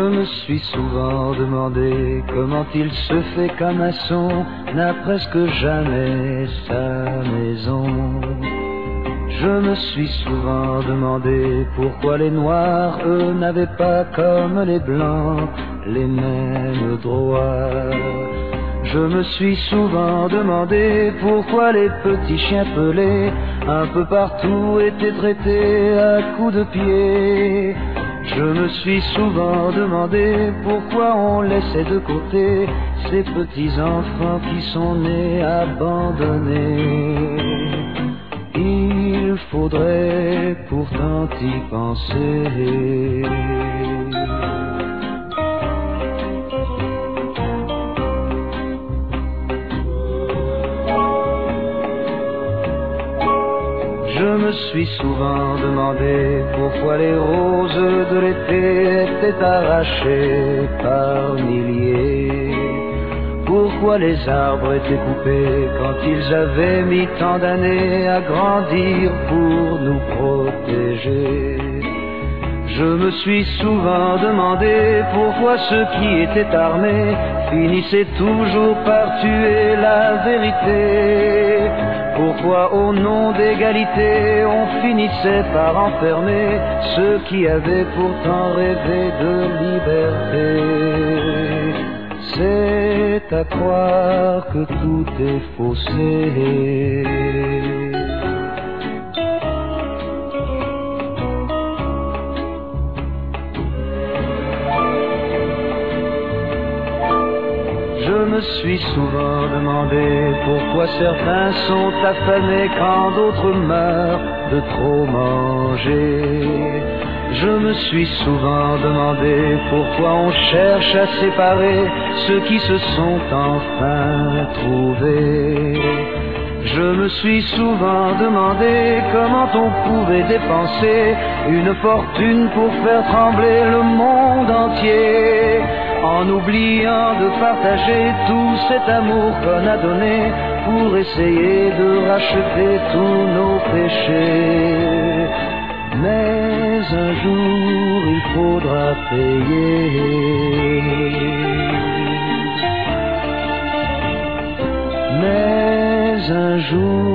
Je me suis souvent demandé comment il se fait qu'un maçon n'a presque jamais sa maison. Je me suis souvent demandé pourquoi les noirs, eux, n'avaient pas comme les blancs les mêmes droits. Je me suis souvent demandé pourquoi les petits chiens pelés un peu partout étaient traités à coups de pied. Je me suis souvent demandé pourquoi on laissait de côté ces petits enfants qui sont nés abandonnés. Il faudrait pourtant y penser. Je me suis souvent demandé pourquoi les roses de l'été étaient arrachées par milliers. Pourquoi les arbres étaient coupés quand ils avaient mis tant d'années à grandir pour nous protéger. Je me suis souvent demandé pourquoi ceux qui étaient armés finissaient toujours par tuer la vérité. Pourquoi au nom d'égalité on finissait par enfermer ceux qui avaient pourtant rêvé de liberté. C'est à croire que tout est faussé. Je me suis souvent demandé pourquoi certains sont affamés quand d'autres meurent de trop manger. Je me suis souvent demandé pourquoi on cherche à séparer ceux qui se sont enfin trouvés. Je me suis souvent demandé comment on pouvait dépenser une fortune pour faire trembler le monde entier, en oubliant de partager tout cet amour qu'on a donné pour essayer de racheter tous nos péchés. Mais un jour il faudra payer. Mais un jour